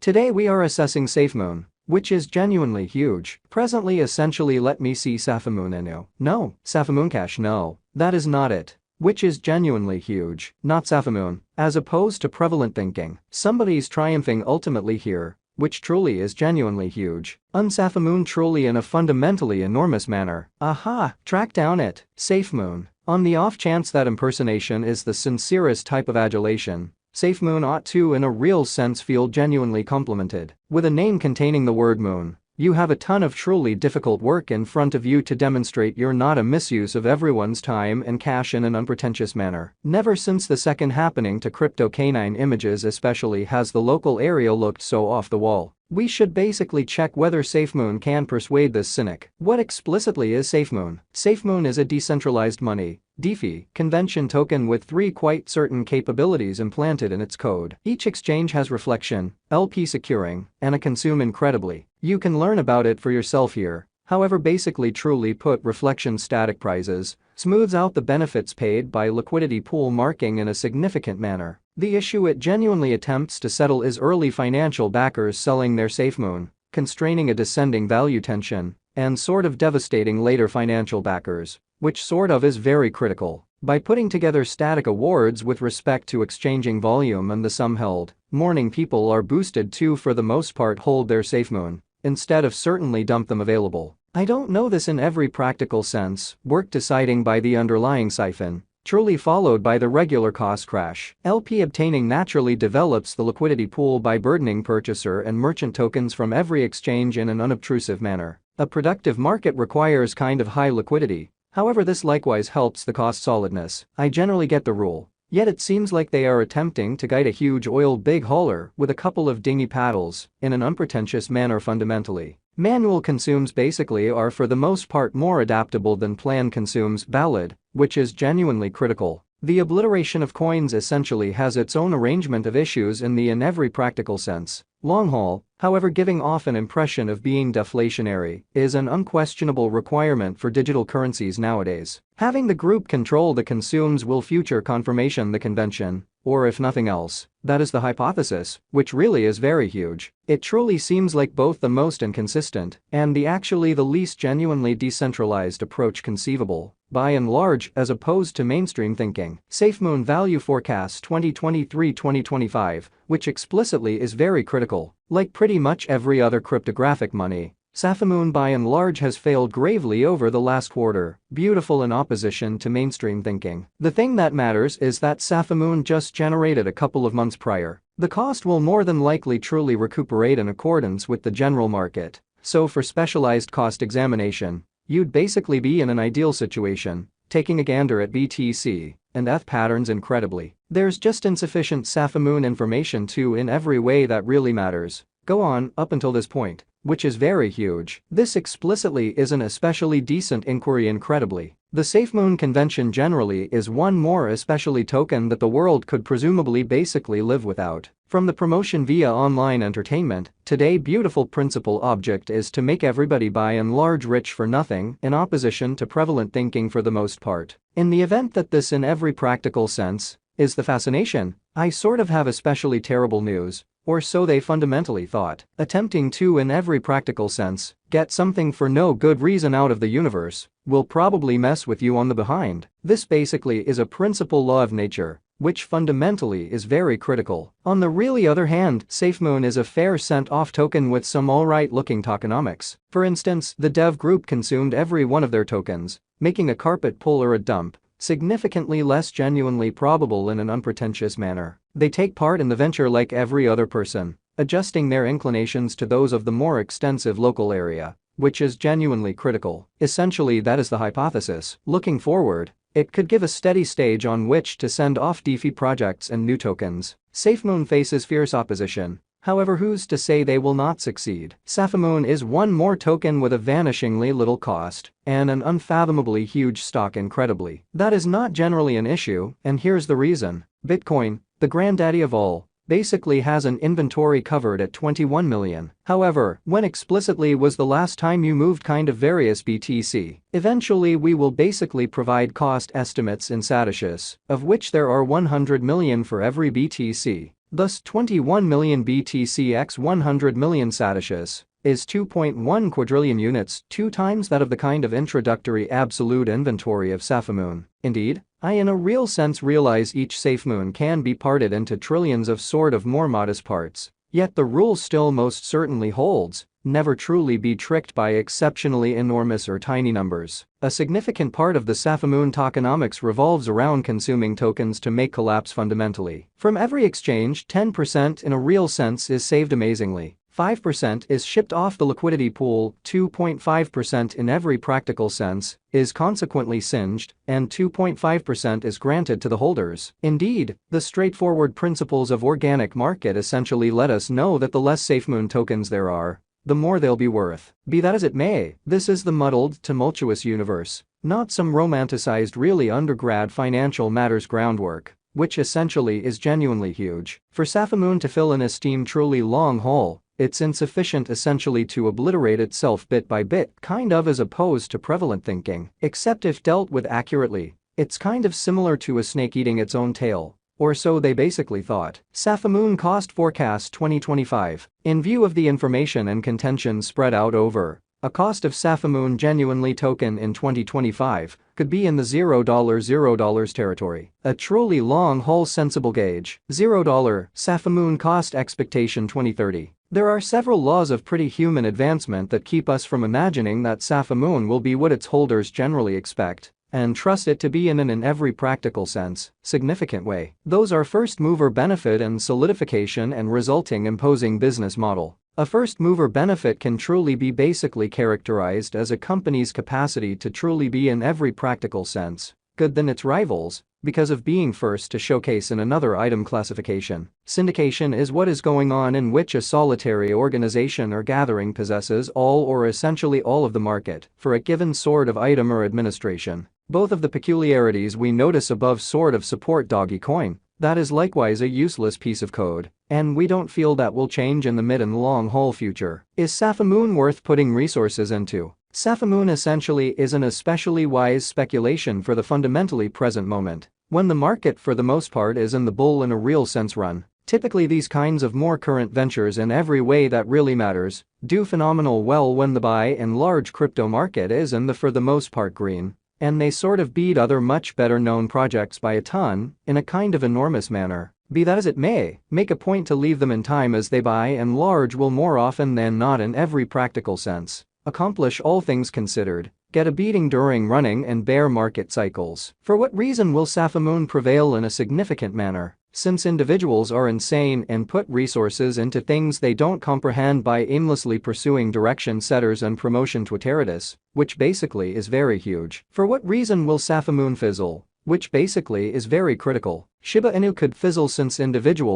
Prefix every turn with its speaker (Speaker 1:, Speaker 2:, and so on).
Speaker 1: Today we are assessing Safemoon, which is genuinely huge. Presently essentially let me see Safemoon Inu. No, Safemoon Cash no, that is not it. Which is genuinely huge, not Safemoon, as opposed to prevalent thinking. Somebody's triumphing ultimately here, which truly is genuinely huge. Safemoon truly in a fundamentally enormous manner. Aha, track down it, Safemoon. On the off chance that impersonation is the sincerest type of adulation, Safemoon ought to in a real sense feel genuinely complimented. With a name containing the word moon, you have a ton of truly difficult work in front of you to demonstrate you're not a misuse of everyone's time and cash in an unpretentious manner. Never since the second happening to crypto canine images especially has the local area looked so off the wall. We should basically check whether Safemoon can persuade this cynic. What explicitly is Safemoon? Safemoon is a decentralized money (DeFi) convention token with 3 quite certain capabilities implanted in its code. Each exchange has reflection, LP securing, and a consume incredibly. You can learn about it for yourself here. However, basically truly put, reflection static prices smooths out the benefits paid by liquidity pool marking in a significant manner. The issue it genuinely attempts to settle is early financial backers selling their Safemoon, constraining a descending value tension, and sort of devastating later financial backers, which sort of is very critical. By putting together static awards with respect to exchanging volume and the sum held, morning people are boosted to for the most part hold their Safemoon, instead of certainly dump them available. I don't know this in every practical sense, work deciding by the underlying siphon, truly followed by the regular cost crash. LP obtaining naturally develops the liquidity pool by burdening purchaser and merchant tokens from every exchange in an unobtrusive manner. A productive market requires kind of high liquidity, however this likewise helps the cost solidness. I generally get the rule. Yet it seems like they are attempting to guide a huge oil big hauler with a couple of dingy paddles in an unpretentious manner fundamentally. Manual consumes basically are for the most part more adaptable than plan consumes valid, which is genuinely critical. The obliteration of coins essentially has its own arrangement of issues in every practical sense. Long haul, however, giving off an impression of being deflationary is an unquestionable requirement for digital currencies nowadays. Having the group control the consumes will future confirmation the convention, or if nothing else, that is the hypothesis, which really is very huge. It truly seems like both the most inconsistent and the least genuinely decentralized approach conceivable, by and large, as opposed to mainstream thinking. Safemoon Value Forecast 2023-2025, which explicitly is very critical. Like pretty much every other cryptographic money, Safemoon by and large has failed gravely over the last quarter, beautiful in opposition to mainstream thinking. The thing that matters is that Safemoon just generated a couple of months prior. The cost will more than likely truly recuperate in accordance with the general market, so for specialized cost examination, you'd basically be in an ideal situation, taking a gander at BTC and ETH patterns incredibly. There's just insufficient Safemoon information in every way that really matters. Go on, up until this point, which is very huge. This explicitly is an especially decent inquiry incredibly. The Safemoon convention generally is one more especially token that the world could presumably basically live without. From the promotion via online entertainment, today beautiful principal object is to make everybody by and large rich for nothing in opposition to prevalent thinking for the most part. In the event that this in every practical sense is the fascination, I sort of have especially terrible news. Or so they fundamentally thought. Attempting to in every practical sense get something for no good reason out of the universe will probably mess with you on the behind. This basically is a principal law of nature, which fundamentally is very critical. On the really other hand, Safemoon is a fair sent-off token with some alright looking tokenomics. For instance, the dev group consumed every one of their tokens, making a carpet pull or a dump significantly less genuinely probable in an unpretentious manner. They take part in the venture like every other person, adjusting their inclinations to those of the more extensive local area, which is genuinely critical. Essentially that is the hypothesis. Looking forward, it could give a steady stage on which to send off DeFi projects and new tokens. Safemoon faces fierce opposition. However, who's to say they will not succeed? Safemoon is one more token with a vanishingly little cost and an unfathomably huge stock incredibly. That is not generally an issue, and here's the reason. Bitcoin, the granddaddy of all, basically has an inventory covered at 21 million. However, when explicitly was the last time you moved kind of various BTC? Eventually we will basically provide cost estimates in Satoshis, of which there are 100 million for every BTC. Thus 21 million BTC x 100 million Satoshes is 2.1 quadrillion units, 2 times that of the kind of introductory absolute inventory of Safemoon. Indeed, I in a real sense realize each Safemoon can be parted into trillions of sort of more modest parts. Yet the rule still most certainly holds: never truly be tricked by exceptionally enormous or tiny numbers. A significant part of the Safemoon tokenomics revolves around consuming tokens to make collapse fundamentally. From every exchange, 10% in a real sense is saved amazingly. 5% is shipped off the liquidity pool, 2.5% in every practical sense is consequently singed, and 2.5% is granted to the holders. Indeed, the straightforward principles of organic market essentially let us know that the less Safemoon tokens there are, the more they'll be worth. Be that as it may, this is the muddled, tumultuous universe, not some romanticized really undergrad financial matters groundwork, which essentially is genuinely huge. For Safemoon to fill an esteemed truly long haul, it's insufficient essentially to obliterate itself bit by bit, kind of, as opposed to prevalent thinking. Except if dealt with accurately, it's kind of similar to a snake eating its own tail. Or so they basically thought. Safemoon Cost Forecast 2025. In view of the information and contention spread out over a cost of Safemoon genuinely token in 2025 could be in the $0 territory. A truly long-haul sensible gauge. $0 Safemoon Cost Expectation 2030. There are several laws of pretty human advancement that keep us from imagining that Safemoon will be what its holders generally expect and trust it to be in every practical sense, significant way. Those are first mover benefit and solidification and resulting imposing business model. A first mover benefit can truly be basically characterized as a company's capacity to truly be in every practical sense good than its rivals because of being first to showcase in another item classification. Syndication is what is going on in which a solitary organization or gathering possesses all or essentially all of the market for a given sort of item or administration. Both of the peculiarities we notice above sort of support Dogecoin. That is likewise a useless piece of code, and we don't feel that will change in the mid and long haul future. Is Safemoon worth putting resources into? Safemoon essentially is an especially wise speculation for the fundamentally present moment, when the market for the most part is in the bull in a real sense run. Typically these kinds of more current ventures in every way that really matters do phenomenal well when the by and large crypto market is in the for the most part green, and they sort of beat other much better known projects by a ton in a kind of enormous manner. Be that as it may, make a point to leave them in time as they by and large will more often than not in every practical sense accomplish all things considered, get a beating during running and bear market cycles. For what reason will Safemoon prevail in a significant manner? Since individuals are insane and put resources into things they don't comprehend by aimlessly pursuing direction setters and promotion Twitteritis, which basically is very huge. For what reason will Safemoon fizzle? Which basically is very critical. Shiba Inu could fizzle since individuals